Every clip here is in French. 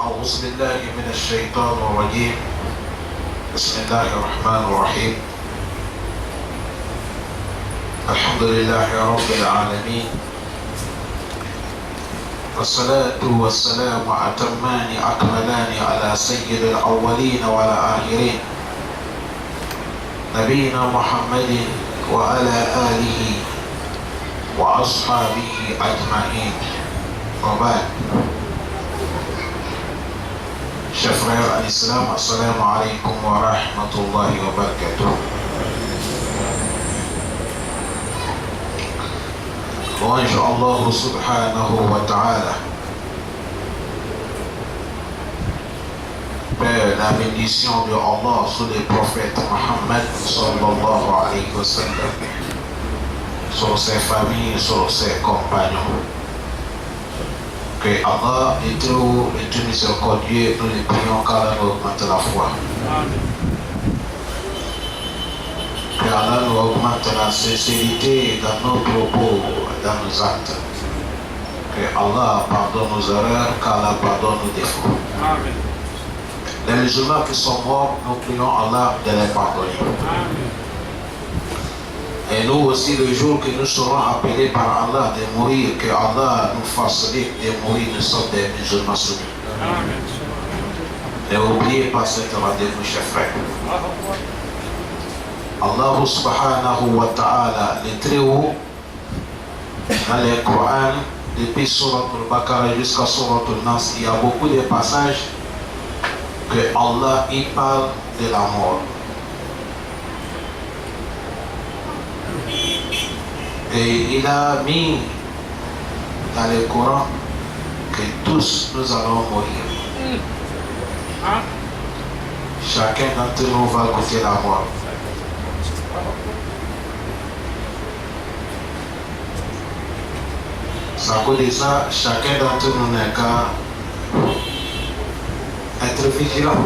أعوذ بالله من الشيطان الرجيم. بسم الله الرحمن الرحيم. الحمد لله رب العالمين، والصلاة والسلام أتمان أكملان على سيد الأولين والآخرين نبينا محمد وعلى آله وأصحابه أجمعين. وبعد. Chers frères à l'islam, assalamu alaikum wa rahmatullahi wa barakatuh. Louange Allah subhanahu wa ta'ala. Père, la bénédiction de Allah sur le prophète Mohammed sallallahu alayhi wa sallam, sur ses familles, sur ses compagnons. Que Allah est tout miséricordieux, nous les prions qu'Allah nous augmente la foi. Que Allah nous augmente la sincérité dans nos propos, dans nos actes. Que Allah pardonne nos erreurs, qu'Allah pardonne nos défauts. Amen. Les musulmans qui sont morts, nous prions Allah de les pardonner. Amen. Et nous aussi, le jour que nous serons appelés par Allah de mourir, que Allah nous fasse libre de mourir, nous sommes des musulmans soumis. N'oubliez pas cet rendez-vous, chers frères. Allah subhanahu wa ta'ala, le très haut, dans le Coran, depuis Surat al-Baqarah jusqu'à Surat al-Nas, il y a beaucoup de passages que Allah y parle de la mort. Et il a mis dans le Coran que tous nous allons mourir. Chacun d'entre nous va goûter la mort. À cause de ça, chacun d'entre nous n'a qu'à être vigilant.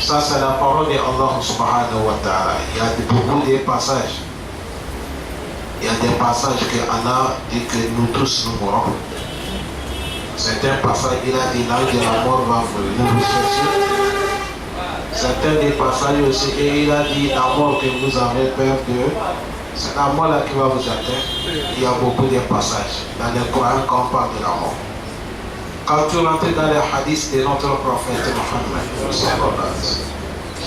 Ça, c'est la parole de Allah subhanahu wa ta'ala. Il y a beaucoup de passages. Il y a des passages que Allah dit que nous tous nous mourrons. Certains passages, il a dit l'âge de la mort va venir nous chercher. Certains des passages aussi, et il a dit la mort que vous avez peur de, c'est la mort là qui va vous atteindre. Il y a beaucoup de passages dans le Coran quand on parle de la mort. Quand tu rentres dans les hadiths de notre prophète Mohammed,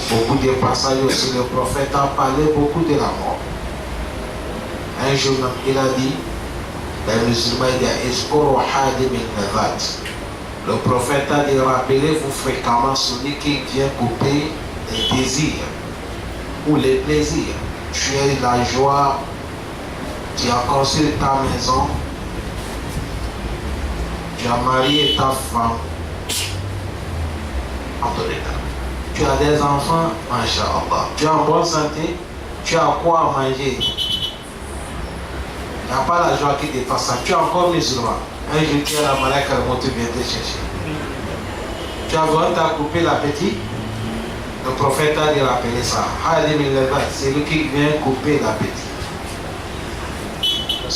beaucoup de passages aussi, le prophète a parlé beaucoup de la mort. Un jour, il a dit, les musulmans, il y a Espoir Hadim al-Navat. Le prophète a dit, rappelez-vous fréquemment celui qui vient couper les désirs ou les plaisirs. Tu as eu la joie, tu as construit ta maison, tu as marié ta femme, tu as des enfants, masha'Allah, tu es en bonne santé, tu as quoi à manger. Il n'y a pas la joie qui dépasse ça. Tu es encore musulman. Un jour, tu as la maladie qui vient te chercher. Tu as besoin de couper l'appétit. Le prophète a dit rappeler ça. C'est lui qui vient couper l'appétit.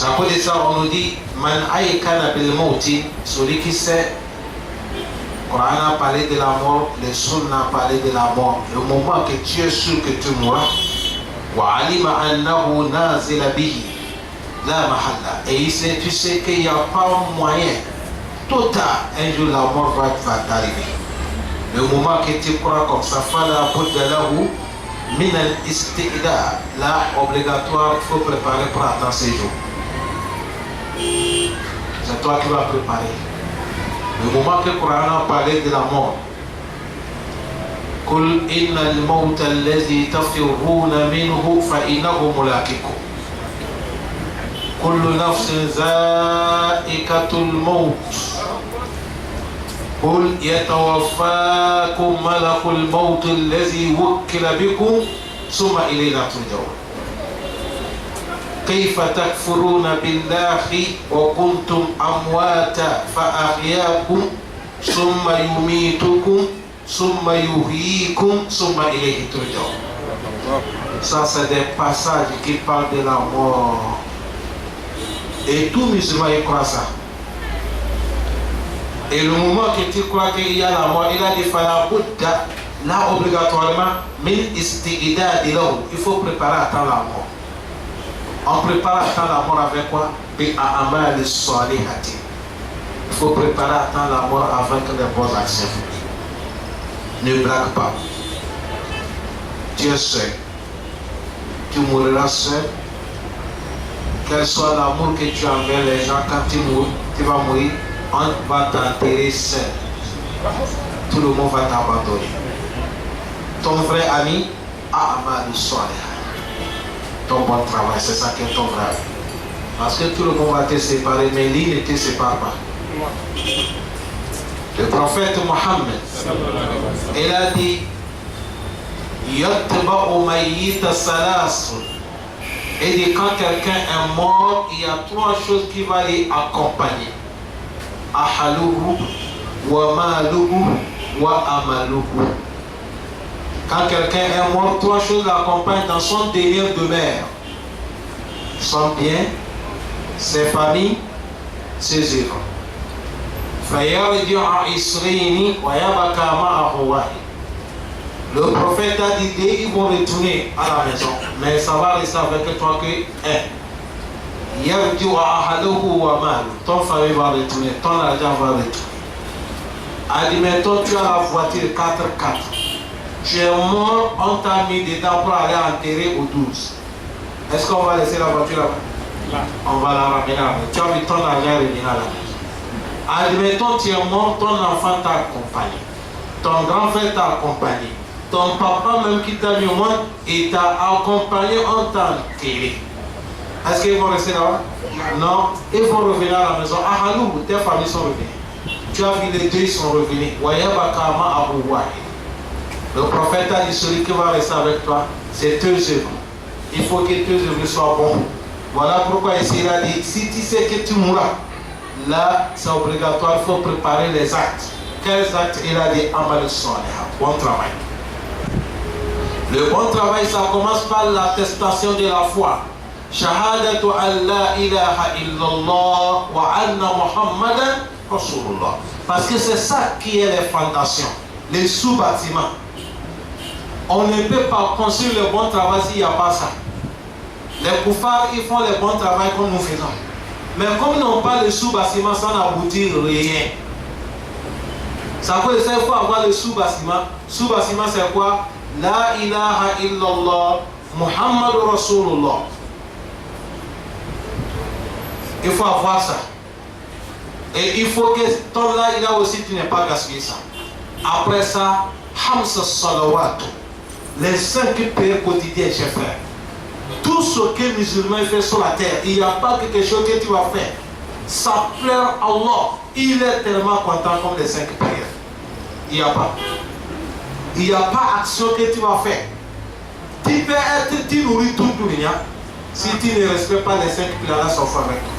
À cause de ça, on nous dit Man aïkana bil mauti, celui qui sait. Le Coran a parlé de la mort, le Sunna a parlé de la mort. Le moment que tu es sûr que tu mourras, wa alima annahu nazila bihi. Et tu sais qu'il n'y a pas moyen. Tout tard, un jour la mort va t'arriver. Le moment que tu crois comme ça, là, obligatoire, il faut préparer pour attendre ces jours. C'est toi qui vas préparer. Le moment que le Coran a parlé de la mort, قل إن الموت الذي تفرون منه فإنه ملاقيكم كل نفس ذائقة الموت قل يتوفاكم ملك الموت الذي وكل بكم ثم إلينا ترجعون كيف تكفرون بالله وكنتم أمواتا فأحياكم ثم يميتكم ثم يحييكم ثم إليه ترجعون. Ça c'est des passages qui parlent de la mort. Et tout musulman y croit ça. Et le moment que tu crois qu'il y a la mort, il a dit Fala Bouddha, là obligatoirement, il faut préparer à temps la mort. On prépare à temps la mort avec quoi? Il faut préparer à temps la mort avec les bonnes actions. Ne blague pas. Tu es seul. Tu mourras seul. Quel soit l'amour que tu as envers les gens, quand tu vas mourir, on va t'enterrer seul. Tout le monde va t'abandonner. Ton vrai ami a amal salih. Ton bon travail, c'est ça qui est ton vrai ami. Parce que tout le monde va te séparer, mais lui ne te sépare pas. Le prophète Mohammed, il a dit Yatba'u mayyita salasun. Et dit quand quelqu'un est mort, il y a trois choses qui vont les accompagner. Ahaluhu, wa maluhu, wa amaluhu. Quand quelqu'un est mort, trois choses l'accompagnent dans son dernier demeure. Son bien, ses familles, ses œuvres. Le prophète a dit ils vont retourner à la maison, mais ça va rester avec toi que ton famille va retourner, ton argent va retourner. Admettons tu as la voiture 4x4, tu es mort, on t'a mis dedans pour aller enterrer au 12. Est-ce qu'on va laisser la voiture là-bas? On va la ramener là-bas. Tu as vu ton argent revenir à la maison. Admettons tu es mort, ton enfant t'a accompagné, ton grand frère t'a accompagné, ton papa même qui t'a mis au monde et t'a accompagné, on t'a enterré. Est-ce qu'ils vont rester là-bas? Non, ils vont revenir à la maison. Ahalou, tes familles sont revenues. Tu as vu les deux, ils sont revenus. Le prophète a dit celui qui va rester avec toi, c'est tes œuvres. Il faut que tes œuvres soient bonnes. Voilà pourquoi ici il a dit si tu sais que tu mourras, là c'est obligatoire, il faut préparer les actes. Quels actes? Il a dit amal salih, bon travail. Le bon travail, ça commence par l'attestation de la foi. Shahadatu an la ilaha illallah wa anna Muhammadan Rasulullah. Parce que c'est ça qui est les fondations, les sous-bâtiments. On ne peut pas construire le bon travail s'il n'y a pas ça. Les koufars, ils font le bon travail comme nous faisons. Mais comme ils n'ont pas le sous-bâtiment, ça n'aboutit rien. Ça veut dire qu'il faut avoir le sous-bâtiment. Sous-bâtiment, c'est quoi? La ilaha illallah, Muhammadu Rasulullah. Il faut avoir ça. Et il faut que ton là, il a aussi, tu n'es pas gaspillé ça. Après ça, Hamsa Salawat, les 5 prières quotidiennes, chers frères. Tout ce que les musulmans font sur la terre, il n'y a pas quelque chose que tu vas faire. Ça plaire à Allah. Il est tellement content comme les 5 prières. Il n'y a pas. Il n'y a pas action que tu vas faire. Tu peux être, tu nourris tout le monde. Si tu ne respectes pas les 5 prières, là, ça va avec toi.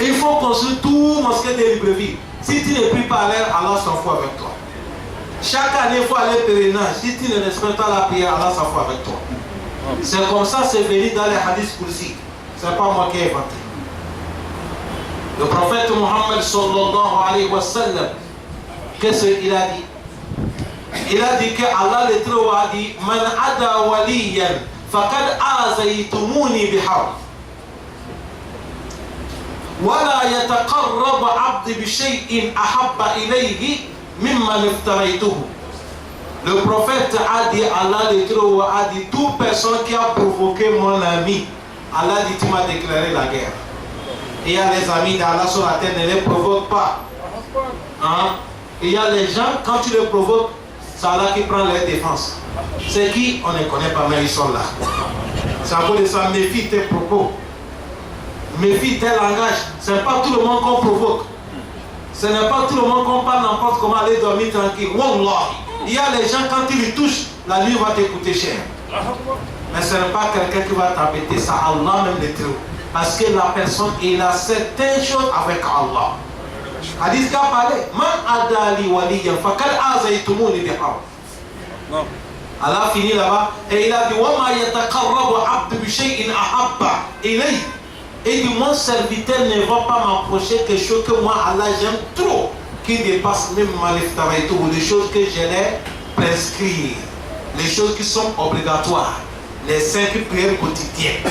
Il faut construire tout mosquée de Libreville. Si tu ne pries pas à l'air, Allah s'en fout avec toi. Chaque année, il faut aller pèlerinage. Si tu ne respectes pas la prière, Allah s'en fout avec toi. C'est comme ça, c'est venu dans les hadiths kursi. Ce n'est pas moi qui ai inventé. Le prophète Mohammed sallallahu alayhi wa sallam, qu'est-ce qu'il a dit? Il a dit que Allah le Très-Haut a dit Man ada waliyan faqad azaytumuni biharb. ولا يتقرب عبد بشيء أحب إليه مما افتريته. Le prophète a dit, Allah le Très-Haut a dit, toute personne qui a provoqué mon ami, Allah dit, tu m'as déclaré la guerre. Il y a les amis d'Allah sur la terre, ne les provoque pas. Hein? Il y a les gens, quand tu les provoques, c'est Allah qui prend les défenses. C'est qui? On ne connaît pas, mais ils sont là. C'est à cause de ça, méfie tes propos. Méfie tes langages. Ce n'est pas tout le monde qu'on provoque. Ce n'est pas tout le monde qu'on parle n'importe comment aller dormir tranquille. Wallah. Il y a les gens, quand tu les touches, la nuit va te coûter cher. Mais ce n'est pas quelqu'un qui va t'embêter, c'est Allah même le Très-Haut. Parce que la personne, il a certaines choses avec Allah. Hadith qu'a parlé. Man adali waliyan faqad azaytumuni biharb. Allah finit là-bas et il a dit wa ma yataqarrabu 'abdu bi shay'in ahabba ilayhi Et dit, mon serviteur ne va pas m'approcher quelque chose que moi, Allah, j'aime trop, qui dépasse même ma leftarayto, ou les choses que je les prescris, les choses qui sont obligatoires, les 5 prières quotidiennes.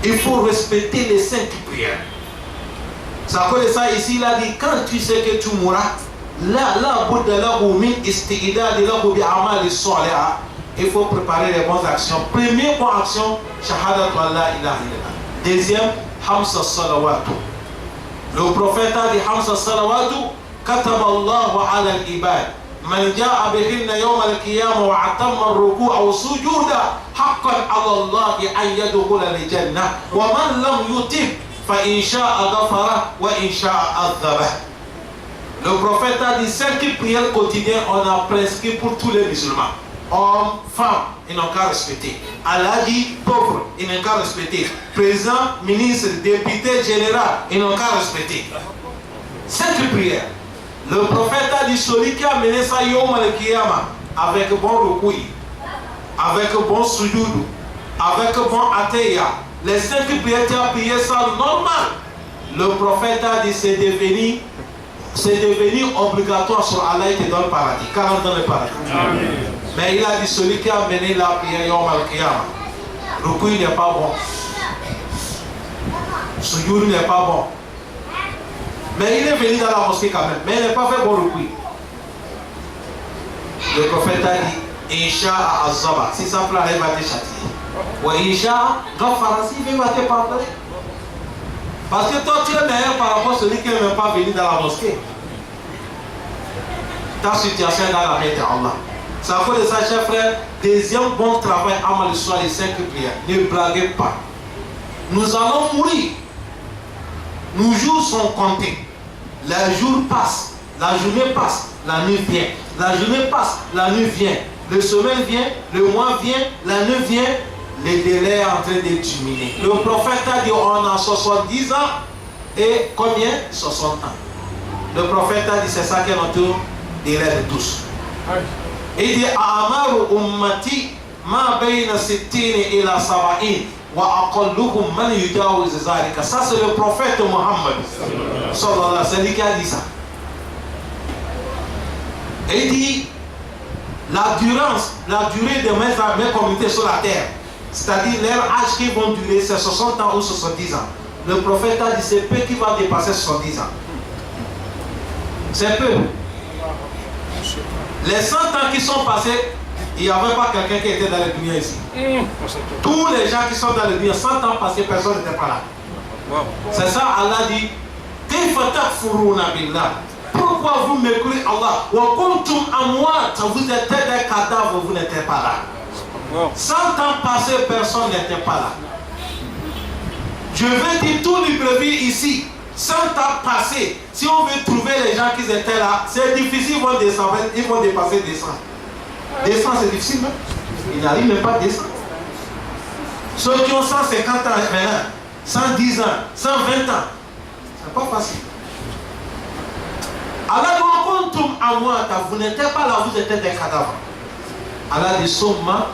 Il faut respecter les 5 prières. Ça connaît ça ici, il a dit, quand tu sais que tu mourras, il faut préparer les bonnes actions. Première bonne action, shahadatu Allah ilaha illallah. Deuxième, hamsa salawatu. Le prophète a dit hamsa salawatu, kataba Allahu ala al-ibad. من جاء بهن يوم القيامة وأتم الركوع والسجود حقا على الله أن يدخل الجنة ومن لم يتب فإن شاء غفر وإن شاء عذبه. Le prophète a dit 5 prières quotidiennes, on a prescrit pour tous les musulmans. Hommes, femmes, ils n'ont qu'à respecter. Allah dit pauvres, ils n'ont qu'à respecter. Président, ministre, député, général, ils n'ont qu'à respecter. 5 prières. Le prophète a dit celui qui a mené ça yom al-kiyama avec bon ruku'i, avec bon sujoud, avec bon ateya, les 5 prières qui a prié ça normal. Le prophète a dit c'est devenu obligatoire sur Allah, il te donne le paradis, 40 dans le paradis. Amen. Mais il a dit celui qui a mené la prière yom al-kiyama, ruku'i n'est pas bon, sujoud n'est pas bon. Mais il est venu dans la mosquée quand même. Mais il n'a pas fait bon ruku'i. Le prophète a dit Incha'a azaba. Si ça plaît, il va te châtier. Ou Incha'a ghafara. Si il va te pardonner. Parce que toi, tu es meilleur par rapport à celui qui n'est même pas venu dans la mosquée. Ta situation est dans la main d'Allah. Ça fait de ça, chers frères. Deuxième bon travail, amal le soir, les 5 prières. Ne blaguez pas. Nous allons mourir. Nos jours sont comptés. Les jours passent, la journée passe, la nuit vient. La journée passe, la nuit vient. Le semaine vient, le mois vient, l'année vient. Le délai est en train de diminuer. Le prophète a dit on a 70 ans et combien? 60 ans. Le prophète a dit c'est ça qui est notre délai de tous. Il dit Amaru ummati ma bayna sittini ila saba'in. Ça c'est le prophète Mohammed. C'est lui qui a dit ça. Et il dit la durée de mes communautés sur la terre, c'est-à-dire leur âge qui vont durer, c'est 60 ans ou 70 ans. Le prophète a dit c'est peu qui va dépasser 70 ans. C'est peu. Les 100 ans qui sont passés, il n'y avait pas quelqu'un qui était dans le dunya ici. Tous les gens qui sont dans le dunya, 100 ans passés, personne n'était pas là. C'est ça, Allah dit pourquoi vous mécourez Allah? Vous êtes des cadavres, vous n'étiez pas là. 100 ans passés, personne n'était pas là. Je veux dire, tout Libreville ici, 100 ans passés, si on veut trouver les gens qui étaient là, c'est difficile, ils vont dépasser des 100. Descendre, c'est difficile, même. Ils n'arrivent même pas à descendre. Ceux qui ont 150 ans maintenant, 110 ans, 120 ans, c'est pas facile. Allah dit, vous n'étiez pas là, vous étiez des cadavres. Allah dit, Somma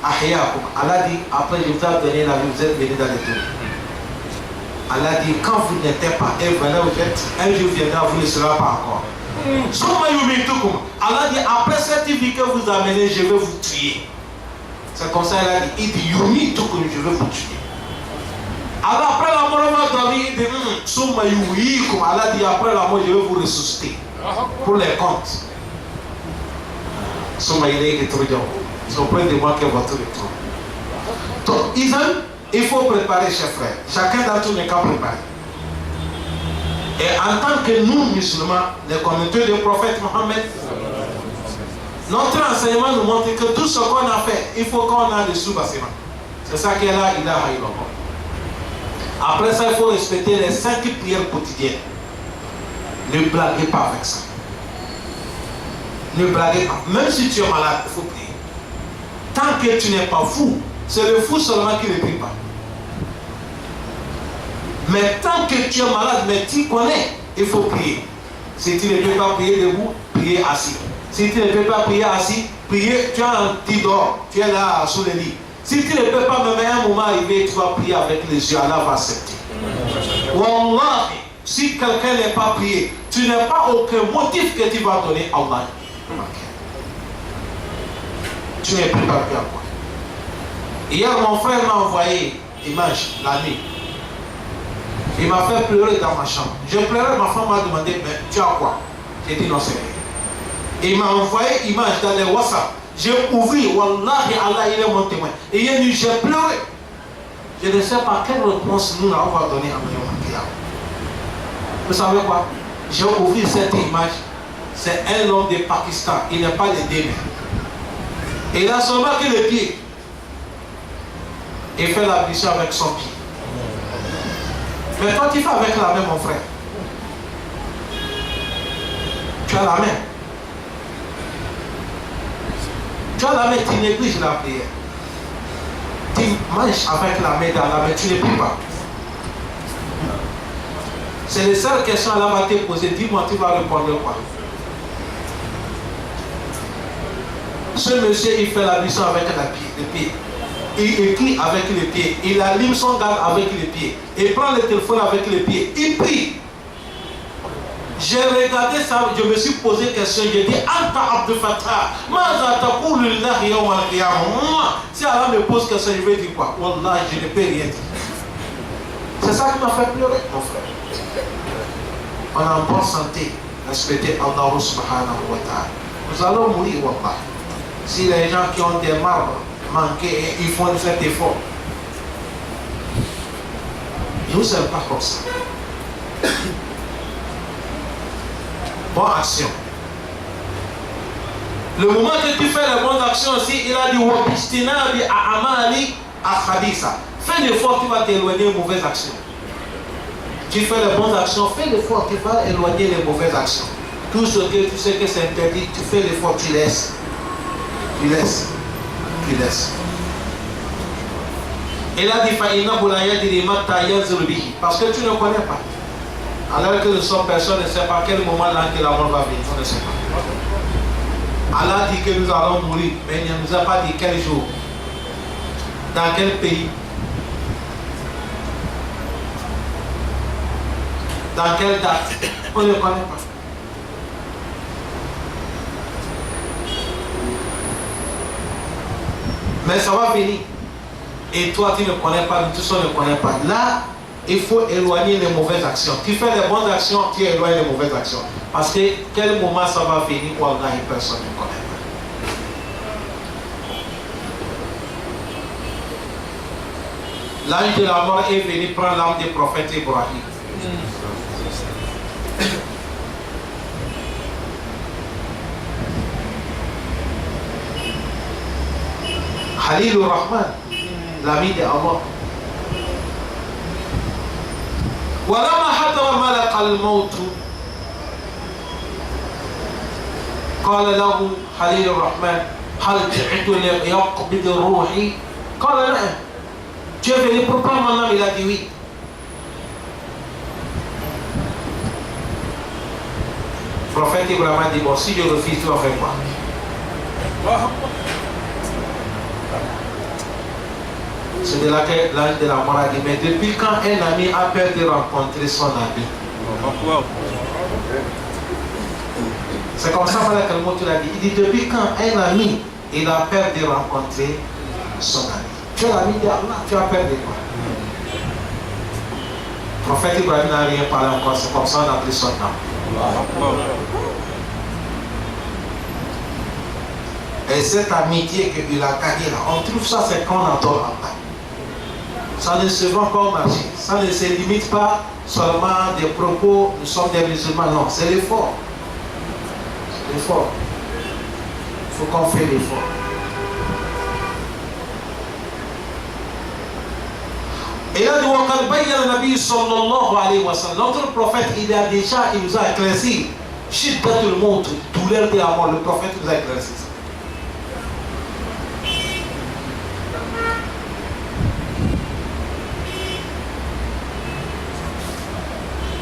ahyakum. Allah dit, après je vous ai donné la vie, vous êtes venus dans les tours. Allah dit, quand vous n'étiez pas, et voilà, vous êtes, un jour viendra, vous ne serez pas encore. Allah dit après cette vie que vous amenez, je vais vous tuer. C'est comme ça il dit Yumi tout que je vais vous tuer. Alors après la mort, il dit Allah dit après la mort, je vais vous ressusciter pour les comptes. C'est auprès de moi que votre retour. Donc, il faut préparer, chers frères. Chacun d'entre nous n'est qu'à préparer. Et en tant que nous, musulmans, les communautés du prophète Mohammed, notre enseignement nous montre que tout ce qu'on a fait, il faut qu'on ait le sous-bassement. C'est ça qu'elle a, il a Après ça, il faut respecter les 5 prières quotidiennes. Ne blaguez pas avec ça. Ne blaguez pas. Même si tu es malade, il faut prier. Tant que tu n'es pas fou, c'est le fou seulement qui ne prie pas. Mais tant que tu es malade, mais tu connais, il faut prier. Si tu ne peux pas prier debout, prier assis. Si tu ne peux pas prier assis, prier, tu es dehors, tu es là sous le lit. Si tu ne peux pas, même à un moment arrivé, tu vas prier avec les yeux, Allah va accepter. Wallah, si quelqu'un n'est pas prié, tu n'as pas aucun motif que tu vas donner à Allah. Tu n'es plus pas bien. Hier, mon frère m'a envoyé image la nuit. Il m'a fait pleurer dans ma chambre. Je pleurais, ma femme m'a demandé, mais tu as quoi? J'ai dit non, c'est rien. Il m'a envoyé image dans les WhatsApp. J'ai ouvert, Wallahi, Allah, il est mon témoin. Et il a dit, j'ai pleuré. Je ne sais pas quelle réponse nous allons donner à Maria. Vous savez quoi? J'ai ouvert cette image. C'est un homme de Pakistan. Il n'est pas de démon. Il a seulement que les pieds. Il fait la mission avec son pied. Mais toi, tu fais avec la main, mon frère. Tu as la main. Tu as la main, tu négliges la prière. Tu manges avec la main dans la main, tu ne pries pas. C'est les seules questions à la va te poser. Dis-moi, tu vas répondre quoi? Ce monsieur, il fait la mission avec les pieds. Il écrit avec les pieds. Il allume son garde avec les pieds. Il prend le téléphone avec les pieds. Il prie. J'ai regardé ça, je me suis posé une question. J'ai dit, Anta Abdel Fattah, si Allah me pose question, je vais dire quoi? Wallah, je ne peux rien dire. C'est ça qui m'a fait pleurer, mon frère. On est en bonne santé. Respectez Allah subhanahu wa ta'ala. Nous allons mourir, wallah. Si les gens qui ont des marbres manqués, ils font cet effort. Nous ne sommes pas comme ça. Bonne action. Le moment que tu fais les bonnes actions aussi, il a dit Wabistinabi Amali Akhadisa. Fais l'effort, tu vas t'éloigner des mauvaises actions. Tu fais les bonnes actions, fais l'effort, tu vas éloigner les mauvaises actions. Tout ce que tu sais que c'est interdit, tu fais l'effort, tu laisses. Tu laisses. Tu laisses. Il a dit parce que tu ne connais pas. Alors que nous sommes personne ne sait pas quel moment là que la mort va venir. On ne sait pas. Allah dit que nous allons mourir, mais il ne nous a pas dit quel jour. Dans quel pays. Dans quelle date. On ne connaît pas. Mais ça va venir. Et toi, tu ne connais pas, tout ça ne connaît pas. Là, il faut éloigner les mauvaises actions. Tu fais les bonnes actions, tu éloignes les mauvaises actions. Parce que quel moment ça va venir, Wallah, personne ne connaît pas. L'ange de la mort est venu prendre l'âme du prophète Ibrahim. Khalil Rahman, l'ami de Allah. ولما حضر ملك الموت قال له خليل الرحمن هل جئت ليقبض روحي؟ قال نعم. Tu es venu pour prendre mon âme? Il a dit oui. Le prophète Ibrahim a dit bon, si je refuse, tu vas faire quoi? C'est de là que l'ange de la mort a dit, mais depuis quand un ami a peur de rencontrer son ami? C'est comme ça que le mot tu l'as dit. Il dit, depuis quand un ami, il a peur de rencontrer son ami? Tu es l'ami d'Allah, tu as peur de quoi? Le prophète Ibrahim n'a rien parlé encore, c'est comme ça qu'on a pris son nom. Et cette amitié qu'il a gagnée là, on trouve ça, c'est quand on adore Allah. Ça ne se vend pas au marché. Ça ne se limite pas seulement des propos, nous sommes des musulmans. Non, c'est l'effort. C'est l'effort. Il faut qu'on fasse l'effort. Et là, notre prophète, il nous a éclairci. Shiddatul Maut, douleur de la mort, le prophète nous a éclairci.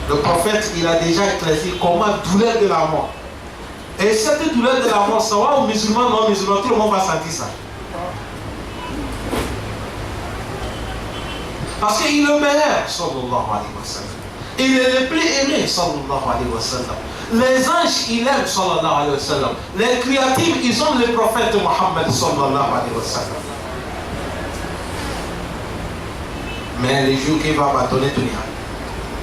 Le prophète, il a déjà éclairci comment douleur de la mort. Et cette douleur de la mort, ça va aux musulmans, non musulmans, tout le monde va sentir ça. Parce qu'il est le meilleur, sallallahu alayhi wa sallam. Il est le plus aimé, sallallahu alayhi wa sallam. Les anges, ils aiment, sallallahu alayhi wa sallam. Les créatures, ils ont le prophète Mohammed, sallallahu alayhi wa sallam. Mais le jour qu'il va abandonner dunya,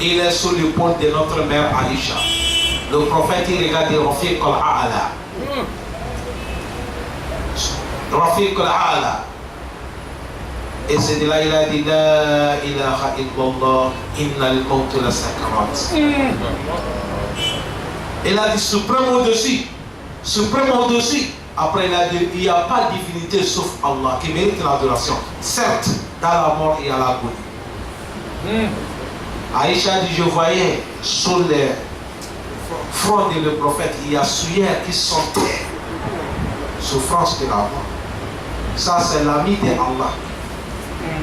il est sous l'épaule de notre mère Aïcha. Le prophète, il regarde Rafiq al-A'la. Rafiq al-A'la. Et c'est de là il a dit La ilaha illallah innal maut la sakarat. Il a dit suprême au-dessus. Suprême au-dessus. Après il a dit il n'y a pas de divinité sauf Allah qui mérite l'adoration. Certes, dans la mort il y a l'agonie. Aïcha dit je voyais sur les fronts de le prophète il y a sueur qui sortait. Souffrance de la mort. Ça c'est l'ami de Allah.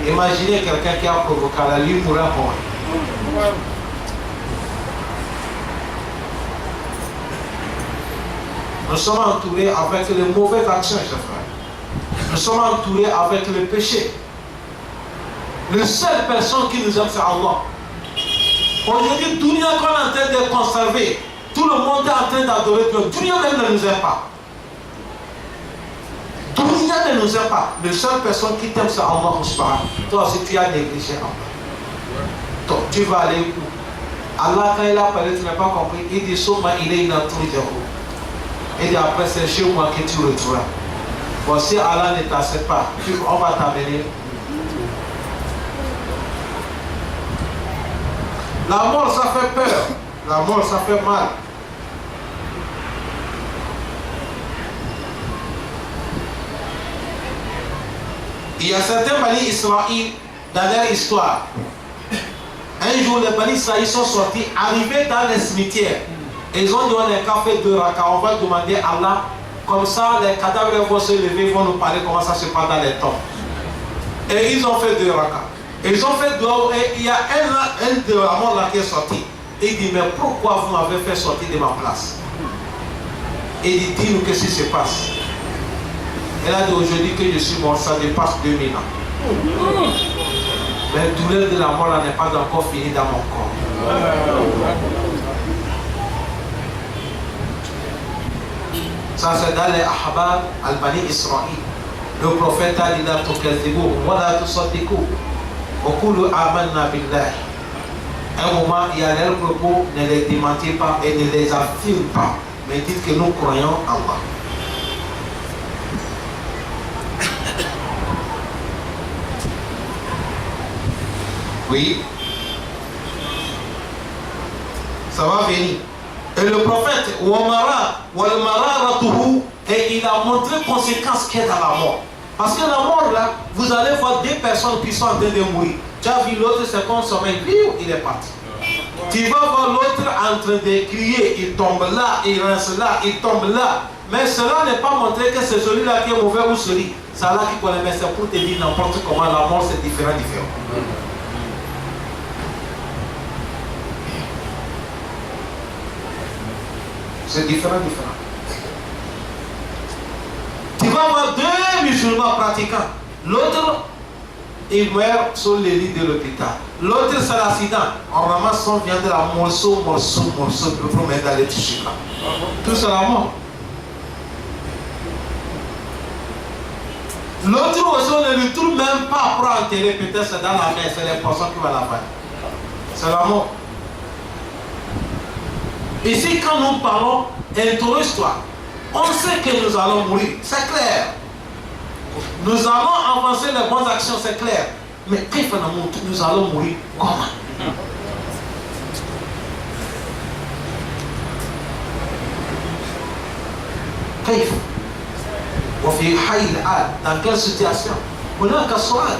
Imaginez quelqu'un qui a provoqué la lui pour un point. Nous sommes entourés avec les mauvaises actions, chers frères. Nous sommes entourés avec le péché. La seule personne qui nous aime, c'est Allah. Aujourd'hui, Dunia qu'on est en train de conserver, tout le monde est en train d'adorer Dieu. Dunia même ne nous aime pas. Dunia ne nous aime pas. La seule personne qui t'aime, c'est Allah. Toi aussi, tu as négligé Allah. Donc, tu vas aller où? Allah, quand il a parlé, tu n'as pas compris. Il dit, Soma, il est inattendu. Il dit, après, c'est chez moi que tu retrouveras. Bon, si Allah ne t'accepte pas, on va t'amener. La mort, ça fait peur. La mort, ça fait mal. Il y a certains Bani Israël dans leur histoire. Un jour, les Bani Israël sont sortis, arrivés dans les cimetières. Ils ont dit on est qu'à faire 2 rakas, on va demander à Allah. Comme ça, les cadavres vont se lever, vont nous parler comment ça se passe dans les tombes. Et ils ont fait 2 rakas. Ils ont fait dehors et il y a un de la mort là qui est sorti. Il dit mais pourquoi vous m'avez fait sortir de ma place? Il dit dis-nous qu'est-ce qui se passe. Elle a dit aujourd'hui que je suis mort, ça dépasse 2000 ans. Mais la douleur de la mort là n'est pas encore finie dans mon corps. Ça c'est dans les Ahbab al-Bani Israël. Le prophète a dit la tukazibu wa la tusaddiqu. Okulu amanna billah. Un moment, il y a leurs propos, ne les démentis pas et ne les affirme pas, mais dites que nous croyons en Allah. Oui, ça va venir. Et le prophète, et il a montré conséquences qu'il y a dans la mort. Parce que la mort là, vous allez voir 2 personnes qui sont en train de mourir. Tu as vu l'autre, c'est comme sommeil, il est parti. Tu vas voir l'autre en train de crier, il tombe là, il rince là, il tombe là. Mais cela n'est pas montré que c'est celui-là qui est mauvais ou celui. C'est là qui connaît, mais c'est pour te dire n'importe comment la mort c'est différent. C'est différent. Tu vas avoir 2 musulmans pratiquants. L'autre, il meurt sur le lit de l'hôpital. L'autre, c'est l'accident. On ramasse son viande de la morceau pour mettre dans les tissus là. Tout c'est la mort. L'autre aussi, on ne lui trouve même pas pour enterrer. Peut-être c'est dans la mer, c'est les personnes qui vont la faire. C'est la mort. Ici, quand nous parlons, interroge-toi. On sait que nous allons mourir, c'est clair. Nous allons avancer les bonnes actions, c'est clair. Mais nous allons mourir comment? Dans quelle situation? On a qu'à soir.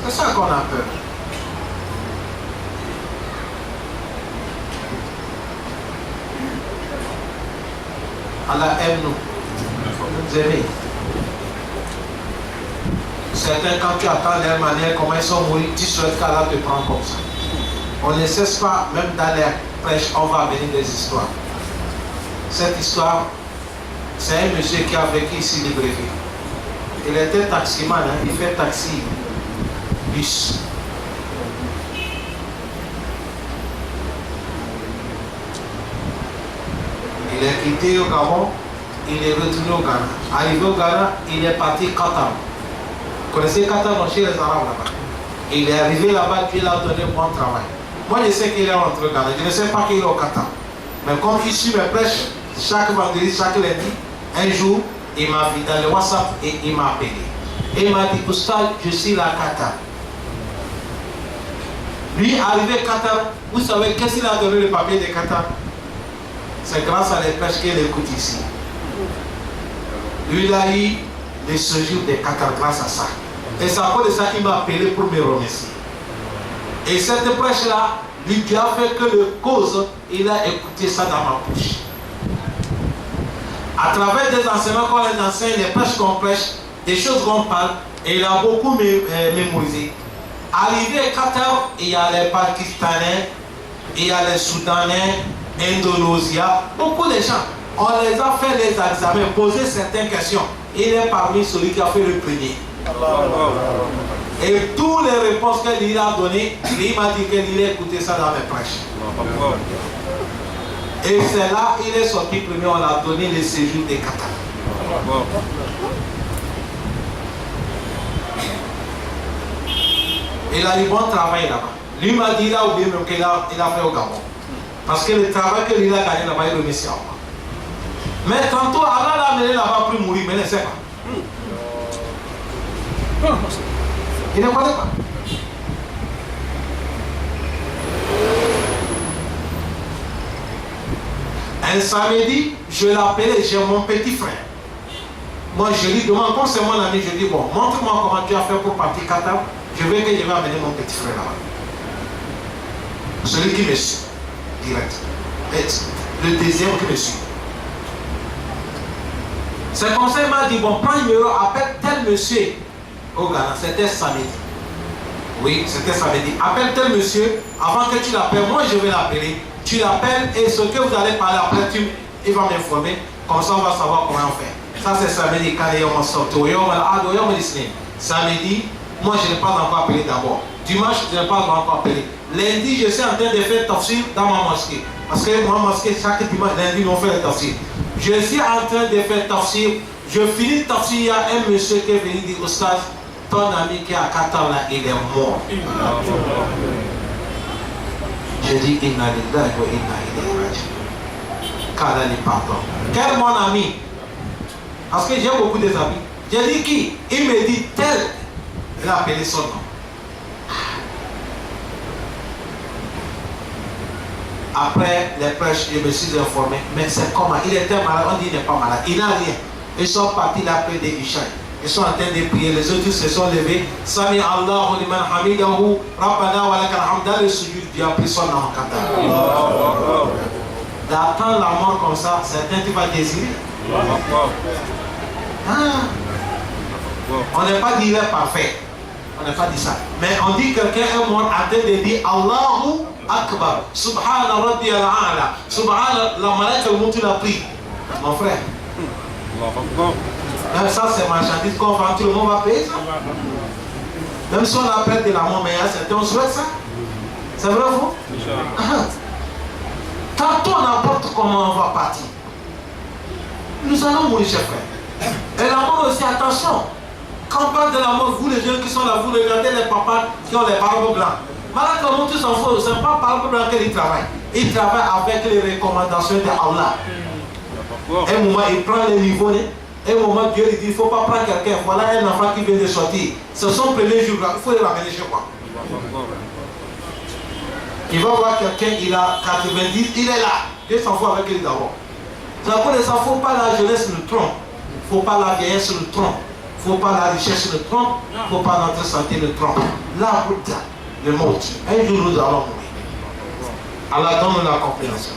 C'est ça qu'on a peur. Allah aime nous. Nous aimer. Certains, quand tu attends leur manière, comment ils sont morts, tu souhaites qu'Allah te prenne comme ça. On ne cesse pas, même dans les prêches, on va amener des histoires. Cette histoire, c'est un monsieur qui a vécu ici Libreville. Il était taximan, il fait taxi, bus. Il est quitté au Gabon, il est retourné au Ghana. Arrivé au Ghana, il est parti Qatar. Vous connaissez Qatar, chez les Arabes là-bas. Il est arrivé là-bas, Dieu l'a donné bon travail. Moi, je sais qu'il est rentré au Ghana. Je ne sais pas qu'il est au Qatar. Mais comme il suit mes prêches, chaque vendredi, chaque lundi, un jour, il m'a vu dans le WhatsApp et il m'a appelé. Et il m'a dit, Oustaz, je suis là à Qatar. Lui, arrivé à Qatar, vous savez qu'est-ce qu'il a donné le papier de Qatar? C'est grâce à les prêches qu'il écoute ici. Lui, il a eu le séjour de Qatar grâce à ça. Et c'est à cause de ça qu'il m'a appelé pour me remercier. Et cette prêche-là, lui qui a fait que le cause, il a écouté ça dans ma bouche. À travers des enseignements qu'on les enseigne, les prêches qu'on prêche, des choses qu'on parle, et il a beaucoup mémorisé. Arrivé à Qatar, il y a les Pakistanais, il y a les Soudanais, Indonésiens, beaucoup de gens. On les a fait les examens, posé certaines questions. Il est parmi celui qui a fait le premier. Et toutes les réponses qu'il a données, il m'a dit qu'il a écouté ça dans mes prêches. Et c'est là qu'il est sorti premier, on a donné le séjour des Qatar. Il a eu bon travail là-bas. Lui m'a dit, il a oublié même qu'il a fait au Gabon. Parce que le travail qu'il a gagné là-bas, il remercie à moi. Mais tantôt, Allah l'a amené là-bas pour mourir, mais il ne sait pas. Il ne connaît pas. Un samedi, je l'ai appelé, j'ai mon petit frère. Moi, je lui demande, comme c'est mon ami, je dis, bon, montre-moi comment tu as fait pour partir Qatar. Je veux que je vais amener mon petit frère là-bas. Celui qui me suit, direct. Et le deuxième qui me suit. Ce conseil m'a dit, bon, prends le numéro, appelle tel monsieur au Ghana. C'était samedi. Oui, c'était samedi. Appelle tel monsieur, avant que tu l'appelles, moi je vais l'appeler. Tu l'appelles et ce que vous allez parler après, il va m'informer. Comme ça, on va savoir comment faire. Ça, c'est samedi. Samedi, moi je n'ai pas encore appelé d'abord. Dimanche, je n'ai pas encore appelé. Lundi, je suis en train de faire tafsir dans ma mosquée. Parce que ma mosquée, chaque dimanche, lundi, on fait le tafsir. Je suis en train de faire tafsir. Je finis le tafsir. Il y a un monsieur qui est venu dire, Oustaz, ton ami qui est à Qatar là, il est mort. Je dis, Inna lillahi wa inna ilayhi raji'un. Qu'Allah pardon. Quel mon ami? Parce que j'ai beaucoup d'amis. J'ai dit qui? Il me dit tel. Il a appelé son nom. Après les prêches, je me suis informé. Mais c'est comment? Il était malade. On dit qu'il n'est pas malade. Il n'a rien. Ils sont partis après des Ishaï. Ils sont en train de prier. Les autres se sont levés. Sami Allahu liman hamidahu. Rabbana wa lakal hamd. Dans le sujud, Dieu a pris son nom en Qatar. D'attendre la mort comme ça, certains tu vas désirer. On n'est pas dit qu'il est parfait. On n'a pas dit ça. Mais on dit que quelqu'un est mort en train de dire Allahu Akbar. Subhana Rabbi al-A'la. Subhana la malaika le monte l'a pris. Mon frère. Même ça, c'est marchandise qu'on vend, tout le monde va payer ça. Même si on appelle de la mort, mais certains on souhaite ça. C'est vrai ou faux? Tantôt, n'importe comment on va partir. Nous allons mourir, chers frères. Et la mort aussi, attention. Quand on parle de la mort, vous les jeunes qui sont là, vous regardez les papas qui ont les barbes blancs. Malgré que tout s'en fout, ce n'est pas barbe blanc qu'ils travaillent. Ils travaillent avec les recommandations d'Allah. Un moment, il prend les niveaux. Un moment, Dieu lui dit, il ne faut pas prendre quelqu'un. Voilà un enfant qui vient de sortir. C'est son premier jour, il faut le ramener chez moi. Il va voir quelqu'un, il a 90, il est là. Dieu s'en fout avec lui d'abord. C'est pour ça, il ne faut pas la jeunesse le trompe. Il ne faut pas la vieillesse le trompe. Il ne faut pas la richesse le trompe. Il ne faut pas notre santé le trompe. La Bouddha, le mot. Un jour, nous allons mourir. Allah donne la compréhension.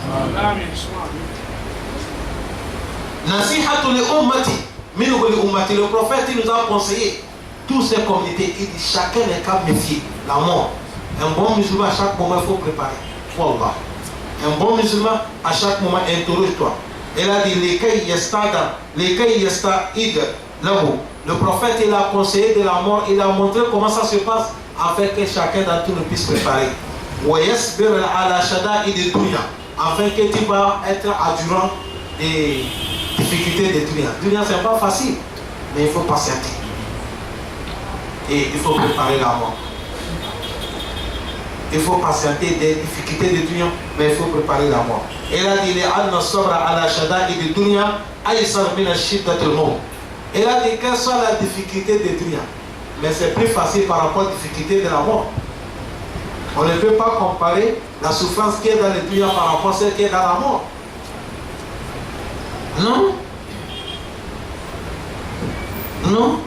Nasihatu li ummati, minhu li ummati. Le prophète il nous a conseillé, toutes ces communautés, il dit chacun n'est qu'à méfier la mort. Un bon musulman, à chaque moment, il faut préparer. Wallah. Un bon musulman, à chaque moment, interroge-toi. Il a dit, le prophète, il a conseillé de la mort, il a montré comment ça se passe, afin que chacun d'entre nous puisse préparer. Afin que tu vas être endurant des difficultés de dunya. Dunya, c'est pas facile, mais il faut patienter. Et il faut préparer la mort. Il faut patienter des difficultés de dunya, mais il faut préparer la mort. Et là, il dit, Anna sabra ala shada'i de dunya, aysar min ashiddatil maut. Et là, il dit, quelle soit la difficulté de dunya, mais c'est plus facile par rapport à la difficulté de la mort. On ne peut pas comparer la souffrance qui est dans le dunya par rapport à celle qui est dans la mort. Non. Non.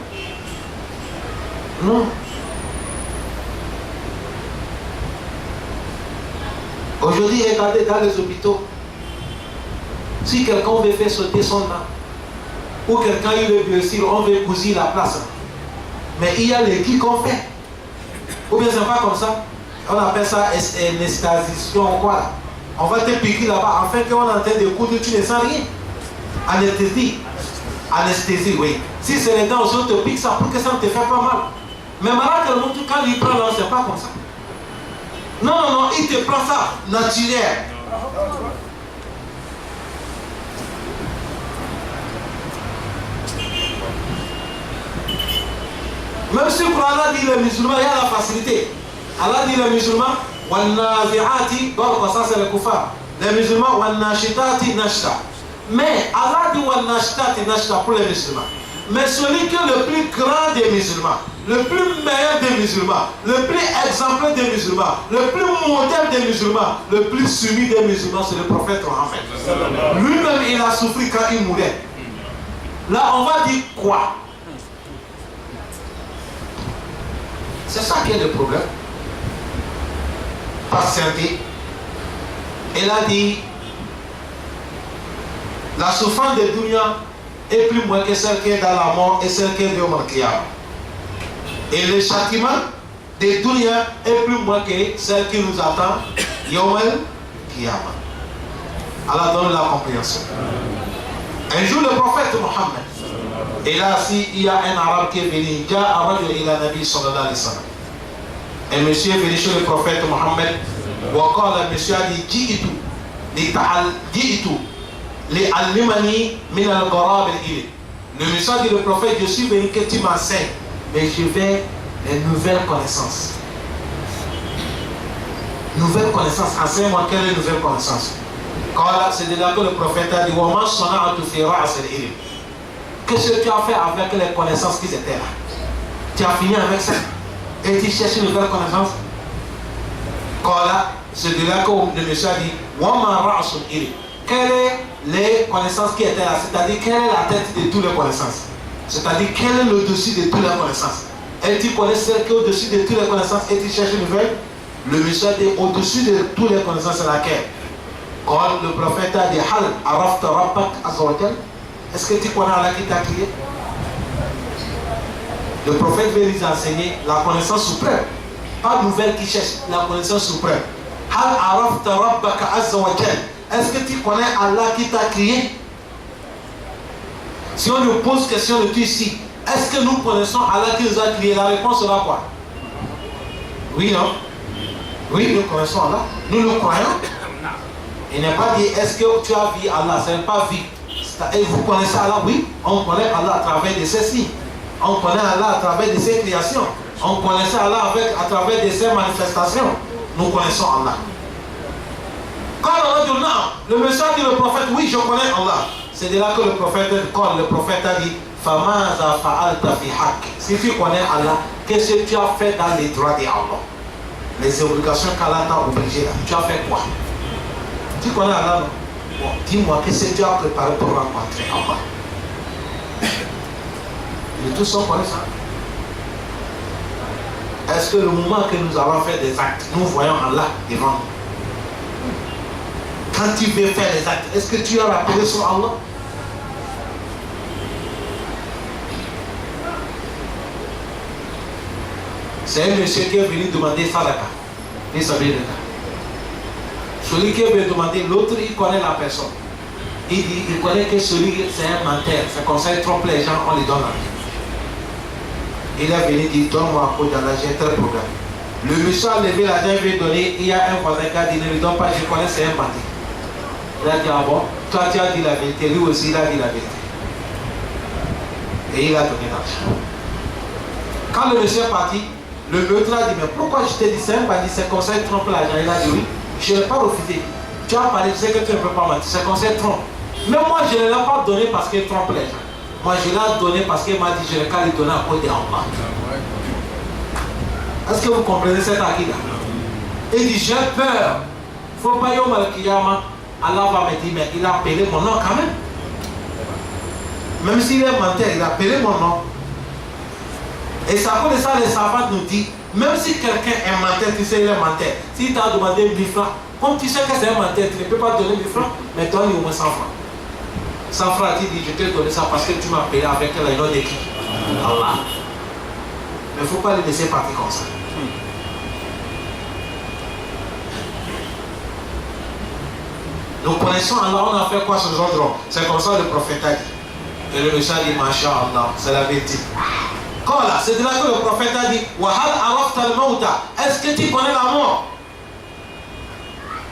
Non. Aujourd'hui, regardez dans les hôpitaux. Si quelqu'un veut faire sauter son âme, ou quelqu'un il veut blessure, on veut cousiner la place. Mais il y a les qui qu'on fait. Ou bien c'est pas comme ça. On appelle ça anesthésiation quoi. On va te piquer là-bas, en fait qu'on est en train de coudre, tu ne sens rien. Anesthésie. Anesthésie, oui. Si c'est les dents, on te pique ça pour que ça ne te fait pas mal. Mais malade, quand il prend là, c'est pas comme ça. Non, non, non, il te prend ça, naturel. Même si pour Allah dit les musulmans, il y a la facilité. Allah dit les musulmans, وَالنَّازِعَاتِ donc ça c'est le kuffar. Les musulmans, وَالنَّاشِطَاتِ نَشْطًا. Mais Allah dit وَالنَّاشِطَاتِ نَشْطًا pour les musulmans. Mais celui qui est le plus grand des musulmans, le plus meilleur des musulmans, le plus exemplaire des musulmans, le plus modèle des musulmans, le plus soumis des musulmans, c'est le prophète Mohammed. Lui-même, il a souffert quand il mourait. Là, on va dire quoi? C'est ça qui est le problème. Patienter. Elle a dit, la souffrance de dunya est plus moins que celle qui est dans la mort et celle qui est dans le Qiyamah. Et le châtiment de dunya est plus moins que celle qui nous attend Yawm al-Qiyamah. Allah donne la compréhension. Un jour, le prophète Mohammed, et là, il y a un arabe qui est venu, il y a un rajul ila Nabi sallallahu alayhi wa sallam. Un monsieur est venu chez le prophète Mohammed, le monsieur a dit, ji'itu li'allimani min al-gharab al-ilm. Le monsieur a dit, le prophète, je suis venu que tu m'enseignes, mais je vais les nouvelles connaissances. Nouvelles connaissances, enseigne-moi quelle est nouvelle connaissance. C'est de là que le prophète a dit, wa ma sana'atu fi ra's al-ilm. Qu'est-ce que tu as fait avec les connaissances qui étaient là? Tu as fini avec ça? Et tu cherches une nouvelle connaissance? C'est de là que le monsieur a dit, quelles sont les connaissances qui étaient là? C'est-à-dire, quelle est la tête de toutes les connaissances? C'est-à-dire, quel est le dessus de toutes les connaissances? Et tu connais celle qui est au-dessus de toutes les connaissances et tu cherches une nouvelle? Le monsieur a dit, au-dessus de toutes les connaissances, c'est laquelle? Quand le prophète a dit, Hal arafta rabbak azza wa jal. Est-ce que tu connais Allah qui t'a créé? Le prophète veut nous enseigner la connaissance suprême. Pas nouvelle qui cherche, la connaissance suprême. Hal arafta rabbaka azza wa jal. Est-ce que tu connais Allah qui t'a créé? Si on nous pose question de tout ici, est-ce que nous connaissons Allah qui nous a créé? La réponse sera quoi? Oui, non? Oui, nous connaissons Allah. Nous le croyons. Il n'est pas dit, est-ce que tu as vu Allah? Ce n'est pas vu. Et vous connaissez Allah? Oui, on connaît Allah à travers de ses signes. On connaît Allah à travers de ses créations. On connaissait Allah à travers de ses manifestations. Nous connaissons Allah. Quand on a dit non, le monsieur dit le prophète, oui, je connais Allah. C'est de là que le prophète a dit, Famaza fa'alta fi haqq. Si tu connais Allah, qu'est-ce que tu as fait dans les droits d'Allah? Les obligations qu'Allah t'a obligées là. Tu as fait quoi? Tu connais Allah, non? Bon, dis-moi, qu'est-ce que tu as préparé pour rencontrer Allah? Et tous on connaît ça. Est-ce que le moment que nous allons faire des actes, nous voyons Allah devant nous? Quand tu veux faire des actes, est-ce que tu as rappelé sur Allah? C'est un monsieur qui est venu demander Sadaka. Il savait le cas. Celui qui est venu demander, l'autre il connaît la personne. Il dit, il connaît que celui c'est un menteur. C'est comme ça, il trompe les gens, on lui donne la vie. Il est venu dire, donne-moi un peu d'Allah, j'ai un tel problème. Le monsieur a levé l'argent, il veut donner, il y a un voisin qui a dit, ne lui donne pas, je connais, c'est un bandit. Il a dit, ah bon, toi tu as dit la vérité, lui aussi il a dit la vérité. Et il a donné l'argent. Quand le monsieur est parti, le maître a dit, mais pourquoi je t'ai dit ça? C'est comme ça, il trompe l'argent. Il a dit, oui, je ne l'ai pas refusé. Tu as parlé, tu sais que tu ne peux pas mentir. C'est comme ça, il trompe. Mais moi, je ne l'ai pas donné parce qu'il trompe les gens. Moi, je l'ai donné parce qu'il m'a dit, je n'ai qu'à lui donner à cause d'Allah. Est-ce que vous comprenez cette akida? Il dit, j'ai peur. Il ne faut pas y aller au Kiyama. Allah va me dire, mais il a appelé mon nom quand même. Même s'il est menteur, il a appelé mon nom. Et c'est à cause de ça, les savants nous disent, même si quelqu'un est menteur, tu sais, il est menteur. S'il t'a demandé 1000 francs, comme tu sais que c'est un menteur, tu ne peux pas donner 1000 francs, mais donne au moins 100 francs. 100 francs, tu dis, je t'ai donné ça parce que tu m'as payé avec le nom de qui? Allah. Mais il ne faut pas le laisser partir comme ça. Nous connaissons Allah, on a fait quoi ce genre? C'est comme ça le prophète a dit. Et le monsieur a dit, Masha'Allah, c'est la vérité. C'est de là que le prophète a dit, Wahal arafta al-mauta, est-ce que tu connais la mort?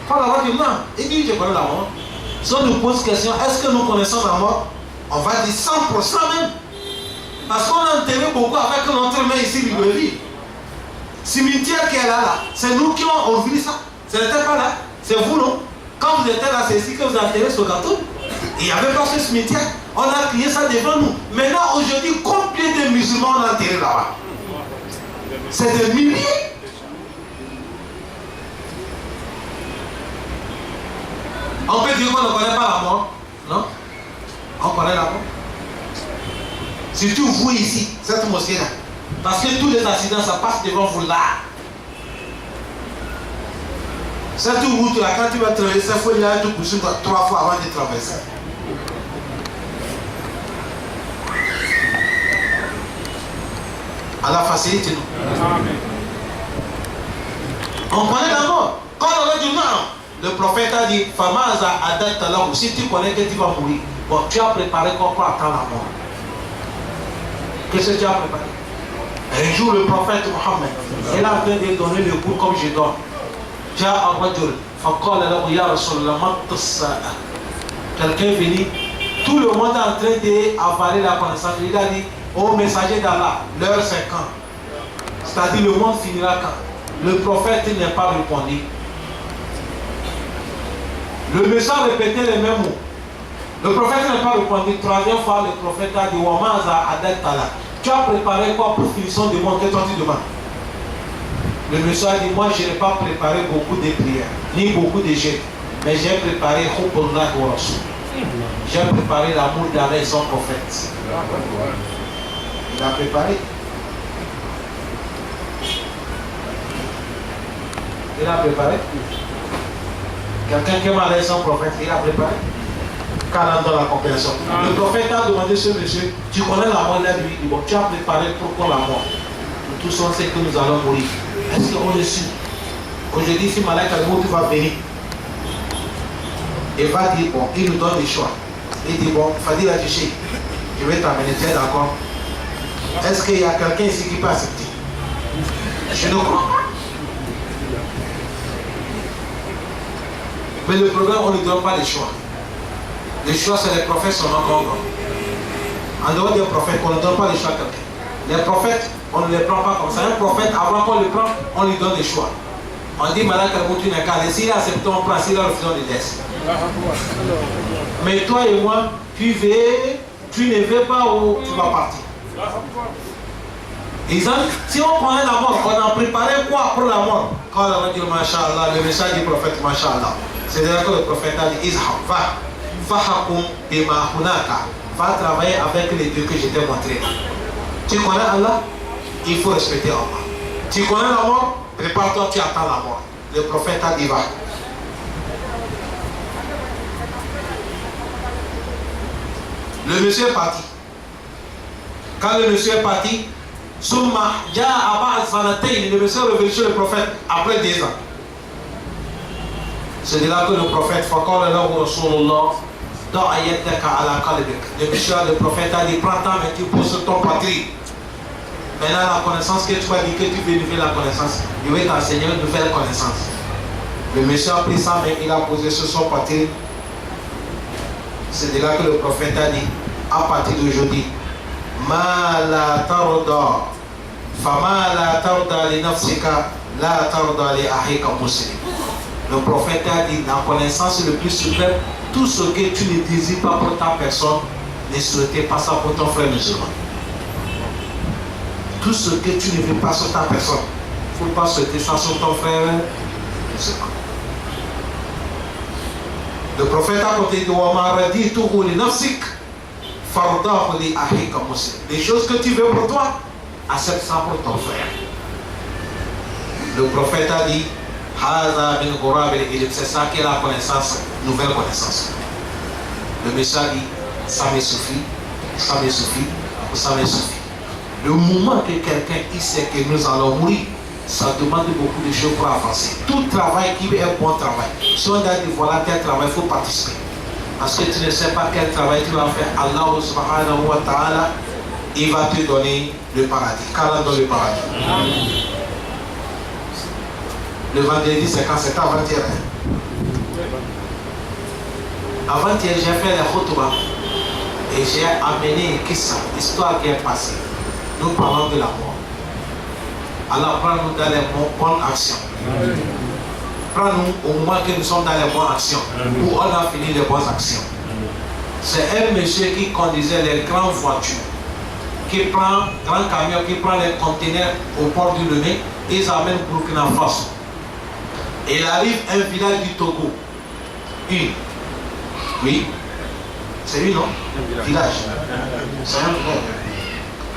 Paul a dit non, il dit, je connais la mort. Si on nous pose question, est-ce que nous connaissons la mort? On va dire 100% même. Parce qu'on a enterré beaucoup avec notre main ici, Libreville. Cimetière qui est là, c'est nous qui avons vu ça. Ce n'était pas là, c'est vous, non? Quand vous étiez là, c'est ici que vous avez enterré ce gâteau. Il n'y avait pas ce cimetière. On a crié ça devant nous. Maintenant, aujourd'hui, combien de musulmans on a enterré là-bas? C'est des milliers. On peut dire qu'on ne connaît pas la mort. Non? On connaît la mort. Surtout vous ici, cette mosquée-là. Parce que tous les accidents, ça passe devant vous là. Cette route-là, quand tu vas traverser, il faut y aller tout pousser 3 fois avant de traverser. Allah facilite nous. On connaît la mort. Quand on a dit non, le prophète a dit, Famaza adapta là, si tu connais que tu vas mourir, bon, tu as préparé quoi pour attendre la mort? Qu'est-ce que tu as préparé? Un jour, le prophète Mohammed, il est en train de donner le cours comme je donne. Quelqu'un est venu, tout le monde est en train d'avaler la connaissance. Il a dit, ô messager d'Allah, l'heure c'est quand? C'est-à-dire le monde finira quand? Le prophète n'est pas répondu. Le message répétait les mêmes mots. Le prophète n'a pas répondu. Troisième fois, le prophète a dit, tu as préparé quoi pour finir de monde que toi tu demandes? Le monsieur a dit, moi je n'ai pas préparé beaucoup de prières, ni beaucoup de jeûnes, mais j'ai préparé j'ai préparé l'amour d'Allah et son prophète. Il a préparé. Il a préparé. Quelqu'un qui aime Allah et son prophète, il a préparé. Quand on dans la compréhension. Le prophète a demandé à ce monsieur, tu connais la mort? Il a dit, bon, tu as préparé pourquoi la mort? Nous tous on sait que nous allons mourir. Est-ce qu'on est sûr? Aujourd'hui, si Malak Al-Mout va venir, il va dire, bon, il nous donne des choix. Il dit, bon, Fadil Adjiché, je vais t'amener, tu es d'accord? Est-ce qu'il y a quelqu'un ici qui peut accepter? Je ne crois pas. Mais le problème, on ne donne pas les choix. Les choix, c'est les prophètes seulement qu'on donne. En dehors des prophètes, on ne donne pas les choix à quelqu'un. Les prophètes, on ne les prend pas comme ça. Un prophète, avant qu'on le prenne, on lui donne des choix. On dit, Malak Al-Mout, tu n'es qu'à aller. S'il accepte, on prend. S'il a refusé, on le laisse. Mais toi et moi, tu ne veux pas où tu vas partir. Exemple, si on prenait la mort, on a préparé quoi pour la mort? Quand on a dit Masha'Allah, le message du prophète Masha'Allah, c'est-à-dire que le prophète a dit Izhab, va travailler avec les deux que je t'ai montré. Tu connais Allah? Il faut respecter Allah. Tu connais la mort? Prépare-toi, tu attends la mort. Le prophète a dit va. Le monsieur est parti. Quand le monsieur est parti, le monsieur est revenu chez le prophète après 10 ans. C'est de là que le prophète, le prophète a dit, prends ta main, tu poses sur ton patrie. Maintenant, la connaissance que tu as dit que tu veux nouvelle la connaissance, il va t'enseigner une nouvelle connaissance. Le monsieur a pris sa main, il a posé sur son patrie. C'est de là que le prophète a dit, à partir d'aujourd'hui, Ma la tarda, fama la tarda li nafsika, la tarda li ahika muslim. Le prophète a dit, la connaissance le plus suprême, tout ce que tu ne désires pas pour ta personne, ne souhaitez pas ça pour ton frère musulman. Tout ce que tu ne veux pas sur ta personne, il ne faut pas souhaiter ça sur ton frère musulman. Le prophète a dit, les choses que tu veux pour toi, accepte ça pour ton frère. Le prophète a dit, c'est ça qui est la connaissance, nouvelle connaissance. Le monsieur a dit, ça me suffit, ça me suffit, ça me suffit. Le moment que quelqu'un sait que nous allons mourir, ça demande beaucoup de choses pour avancer. Tout travail qui est un bon travail. Si on a dit voilà tel travail, il faut participer. Parce que tu ne sais pas quel travail tu vas faire. Allah subhanahu wa ta'ala, il va te donner le paradis. Qu'Allah donne le paradis. Le vendredi, c'est quand? C'est avant-hier. Avant-hier, j'ai fait les khutbah et j'ai amené une histoire qui est passée. Nous parlons de la mort. Allah prends-nous dans les bonnes actions. Prends-nous au moment que nous sommes dans les bonnes actions, où on a fini les bonnes actions. C'est un monsieur qui conduisait les grandes voitures, qui prend grand camion, qui prend les conteneurs au port du Lomé, et ils amènent Burkina Faso. Et il arrive à un village du Togo. Oui, c'est lui, non? Village. C'est un village.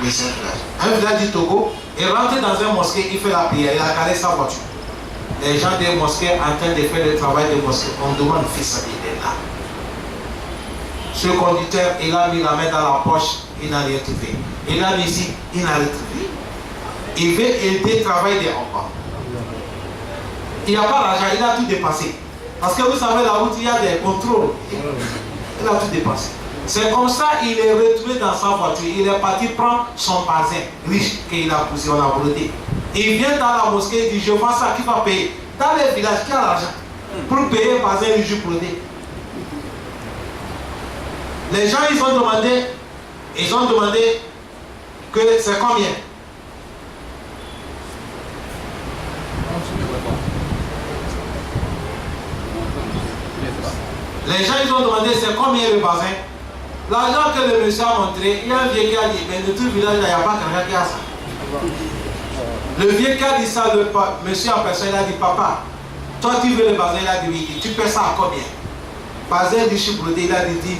Oui, c'est un village. Un village du Togo, il rentre dans un mosquée, il fait la prière, il a garé sa voiture. Les gens des mosquées en train de faire le travail des mosquées, on demande fils, il est là. Ce conducteur, il a mis la main dans la poche, il n'a rien trouvé. Il a mis ici, il n'a rien trouvé. Il veut aider le travail des enfants. Il n'a pas l'argent, il a tout dépassé. Parce que vous savez, la route, il y a des contrôles. Il a tout dépassé. C'est comme ça qu'il est retrouvé dans sa voiture. Il est parti prendre son bazin riche qu'il a poussé, on a brodé. Il vient dans la mosquée, il dit, je vends ça, qui va payer? Dans les villages, qui a l'argent pour payer le bazin riche brodé? Les gens, ils ont demandé que c'est combien? Les gens, ils ont demandé c'est combien le bazin? L'argent que le monsieur a montré, il y a un vieux qui a dit, mais de tout le village, il n'y a pas quelqu'un qui a ça. Le vieux qui a dit ça, le monsieur en personne, il a dit, papa, toi tu veux le bazin? Il a dit oui. Tu paies ça à combien? Bazin du chibrodé, il a dit 10 000.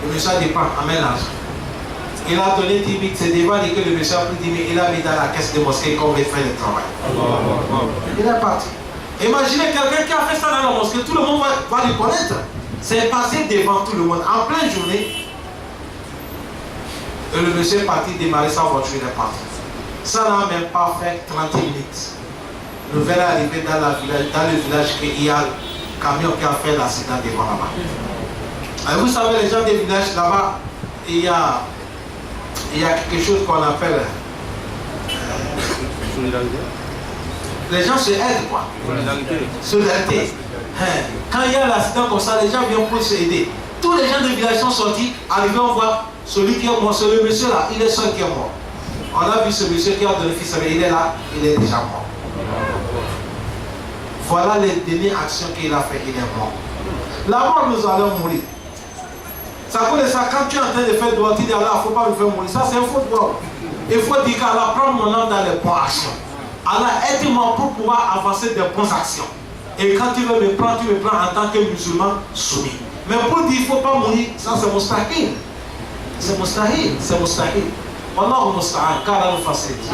Le monsieur a dit, prends, amène l'argent. Il a donné 10 000, c'est devant lui que le monsieur a pris 10 000, il a mis dans la caisse de mosquée qu'on veut faire le travail. Il est parti. Imaginez quelqu'un qui a fait ça dans la mosquée, tout le monde va le connaître. C'est passé devant tout le monde, en pleine journée. Et le monsieur est parti démarrer sa voiture, il est parti. Ça n'a même pas fait 30 minutes. Le verre est arrivé dans le village qu'il y a le camion qui a fait l'accident devant là-bas. Et vous savez, les gens des villages là-bas, il y a quelque chose qu'on appelle les gens se aident, quoi. Solidarité. Quand il y a l'accident comme ça, les gens viennent pour se aider. Tous les gens du village sont sortis, arrivés, on voit celui qui est mort, c'est le monsieur là, il est seul qui est mort. On a vu ce monsieur qui a donné fils, mais il est là, il est déjà mort. Voilà les dernières actions qu'il a fait, il est mort. La mort, nous allons mourir. Ça cause de ça, quand tu es en train de faire droit, tu dis Allah, il ne faut pas me faire mourir. Ça, c'est un faux droit. Il faut dire qu'Allah prend mon âme dans les bonnes actions. Allah, aide-moi pour pouvoir avancer des bonnes actions. Et quand tu veux me prendre, tu me prends en tant que musulman soumis. Mais pour dire qu'il ne faut pas mourir, ça c'est mustahil. C'est mustahil, c'est mustahil. Wallahu musta'an, car Allah nous facilite.